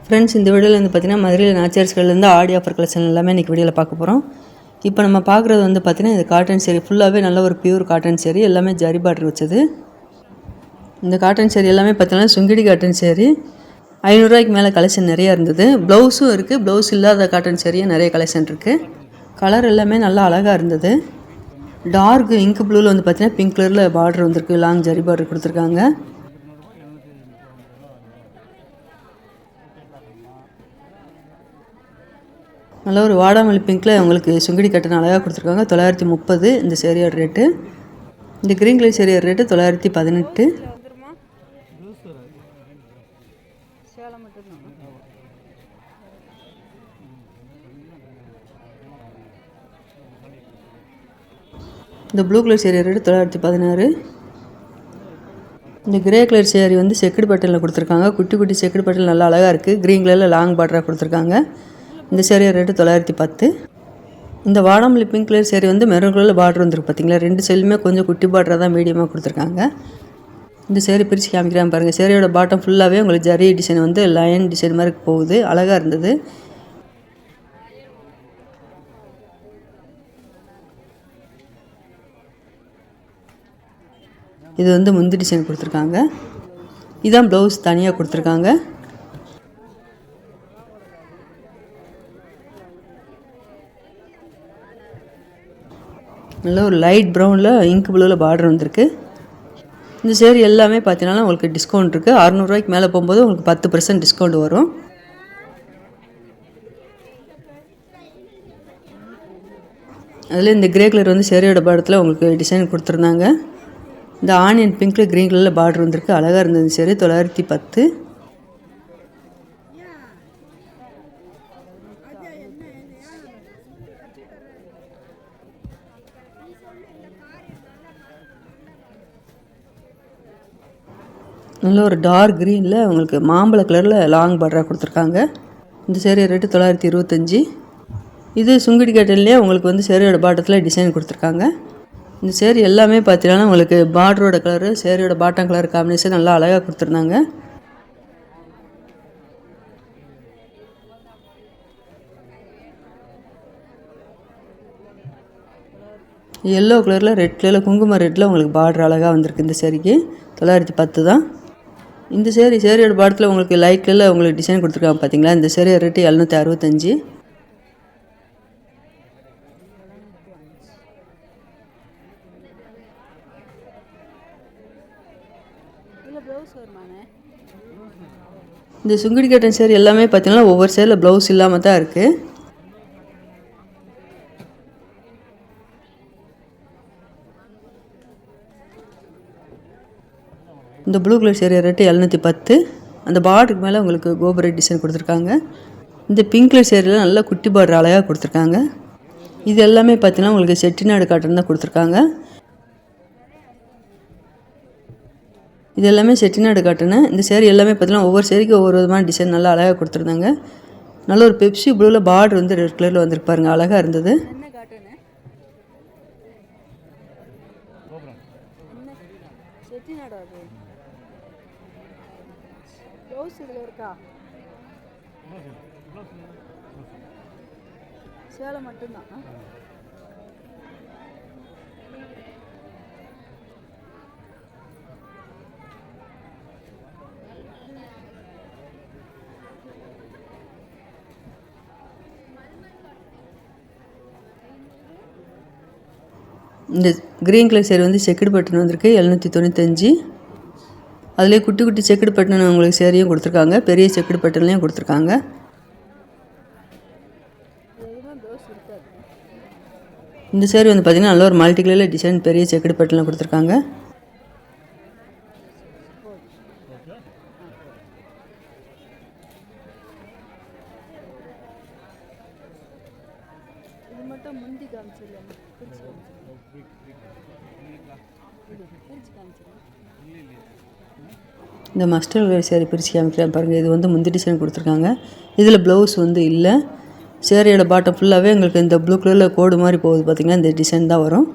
Friends, இந்த வீடியோவில் வந்து பார்த்திங்கன்னா மதுரையில் நாச்சியார்ஸ்கள்லேருந்து ஆடி ஆஃபர் கலெக்ஷன் எல்லாமே இன்றைக்கி வீடியோவில் பார்க்க போகிறோம். இப்போ நம்ம பார்க்குறது வந்து பார்த்திங்கன்னா இது காட்டன் சேரீ, ஃபுல்லாகவே நல்ல ஒரு பியூர் காட்டன் சேரீ, எல்லாமே ஜரி பார்டர் வச்சது. இந்த காட்டன் சேரீ எல்லாமே பார்த்திங்கன்னா சுங்கிடி காட்டன் சேரீ. 500 ரூபாய்க்கு மேலே கலெக்ஷன் நிறையா இருந்தது. ப்ளவுஸும் இருக்குது, ப்ளவுஸ் இல்லாத காட்டன் சேரீயும் நிறைய கலெக்ஷன் இருக்குது. கலர் எல்லாமே நல்லா அழகாக இருந்தது. டார்க் இங்க் ப்ளூவில் வந்து பார்த்திங்கன்னா பிங்க் கலரில் பார்டர் வந்திருக்கு, லாங் ஜரி பார்டர் கொடுத்துருக்காங்க. நல்ல ஒரு வாடாமல்லி பிங்க்கில் உங்களுக்கு சுங்கிடி கட்டன் அழகாக கொடுத்துருக்காங்க. 930 இந்த சேரீயோட ரேட்டு. இந்த க்ரீன் கலர் சேரீயோட ரேட்டு 918. இந்த ப்ளூ கலர் சேரீ ரேட்டு 916. இந்த கிரே கலர் சேரீ வந்து செக்குடு பட்டனில் கொடுத்துருக்காங்க. குட்டி குட்டி செக்குடு பட்டன் நல்லா அழகாக இருக்குது. க்ரீன் கலரில் லாங் பார்டராக கொடுத்துருக்காங்க. இந்த சேரீ ரேட்டு 910. இந்த வாடாமல்லி பிங்க் கலர் சேரீ வந்து மெரூன் கலரில் பார்டர் வந்துருக்கு பார்த்தீங்களா. ரெண்டு சைடுமே கொஞ்சம் குட்டி பார்டராக தான் மீடியமாக கொடுத்துருக்காங்க. இந்த சேரீ பிரித்து காமிக்கிறாங்க பாருங்கள். சேரீயோட பாட்டம் ஃபுல்லாகவே உங்களுக்கு ஜரி டிசைன் வந்து லைன் டிசைன் மாதிரி போகுது, அழகாக இருந்தது. இது வந்து முந்தி டிசைன் கொடுத்துருக்காங்க. இதுதான் ப்ளவுஸ் தனியாக கொடுத்துருக்காங்க. நல்ல ஒரு லைட் ப்ரௌனில் இங்க் ப்ளூவில் பார்டர் வந்திருக்கு. இந்த சேரீ எல்லாமே பார்த்தீங்கன்னா உங்களுக்கு டிஸ்கவுண்ட் இருக்குது. 600 ரூபாய்க்கு மேலே போகும்போது உங்களுக்கு 10% டிஸ்கவுண்ட் வரும். அதில் இந்த கிரே கலர் வந்து சேரீயோட பார்டத்தில் உங்களுக்கு டிசைன் கொடுத்துருந்தாங்க. இந்த ஆனியன் பிங்க்கில் க்ரீன் கலரில் பார்டர் வந்திருக்கு, அழகாக இருந்தது சேரீ. 910. நல்ல ஒரு டார்க் க்ரீனில் உங்களுக்கு மாம்பழ கலரில் லாங் பார்டராக கொடுத்துருக்காங்க. இந்த சேரீ ரேட்டு 925. இது சுங்கிடி காட்டன்லேயே உங்களுக்கு வந்து சேரீயோட பாட்டத்தில் டிசைன் கொடுத்துருக்காங்க. இந்த சேரீ எல்லாமே பார்த்தீங்கன்னா உங்களுக்கு பார்டரோட கலரு சேரீயோட பாட்டம் கலர் காம்பினேஷன் நல்லா அழகாக கொடுத்துருந்தாங்க. எல்லோ கலரில் ரெட் கலரில் குங்கும ரெட்டில் உங்களுக்கு பார்டர் அழகாக வந்திருக்கு. இந்த சேரீக்கு 910 தான். இந்த சேரீயோட பாடத்தில் உங்களுக்கு லைட் கலரில் உங்களுக்கு டிசைன் கொடுத்துருக்காங்க பார்த்தீங்களா. இந்த சேரீயோட ரேட்டு 765. இந்த சுங்கிடி காட்டன் சேரீ எல்லாமே பார்த்தீங்கன்னா ஒவ்வொரு சேரில் ப்ளவுஸ் இல்லாமல் தான் இருக்குது. இந்த ப்ளூ கலர் சேரீ ரேட்டு 710. அந்த பார்டருக்கு மேலே உங்களுக்கு கோபுர டிசைன் கொடுத்துருக்காங்க. இந்த பிங்க் கலர் சேரீயில் நல்லா குட்டி பார்டர் அழகாக கொடுத்துருக்காங்க. இது எல்லாமே பார்த்தீங்கன்னா உங்களுக்கு செட்டிநாடு காட்டன் தான் கொடுத்துருக்காங்க. இது எல்லாமே செட்டிநாடு காட்டுன்னு. இந்த சேரீ எல்லாமே பார்த்தீங்கன்னா ஒவ்வொரு சேரீக்கு ஒவ்வொரு விதமான டிசைன் நல்லா அழகாக கொடுத்துருந்தாங்க. நல்ல ஒரு பெப்சி ப்ளூவில் பார்டர் வந்து ரெட் கலரில் வந்துருக்கு பாருங்கள், அழகாக இருந்தது. சேலை மட்டும்தான். இந்த க்ரீன் கலர் சேரீ வந்து செக்குடு பட்டன் வந்திருக்கு, 795. அதிலே குட்டி குட்டி செக்குடு பட்டன் உங்களுக்கு சேரீயும் கொடுத்துருக்காங்க, பெரிய செக்குடு பட்டன்லையும் கொடுத்துருக்காங்க. இந்த சேரீ வந்து பார்த்திங்கன்னா நல்ல ஒரு மல்டி கலரில் டிசைன் பெரிய செக்குடு பட்டனில் கொடுத்துருக்காங்க. இந்த மஸ்டர்ட் கலர் சேரீ பிரித்து காமிக்கிறேன் பாருங்கள். இது வந்து முந்தி டிசைன் கொடுத்துருக்காங்க. இதில் ப்ளவுஸ் வந்து இல்லை. சேரீயோட பாட்டம் ஃபுல்லாகவே உங்களுக்கு இந்த ப்ளூ கலரில் கோடு மாதிரி போகுது பார்த்திங்கன்னா, இந்த டிசைன் தான் வரும்.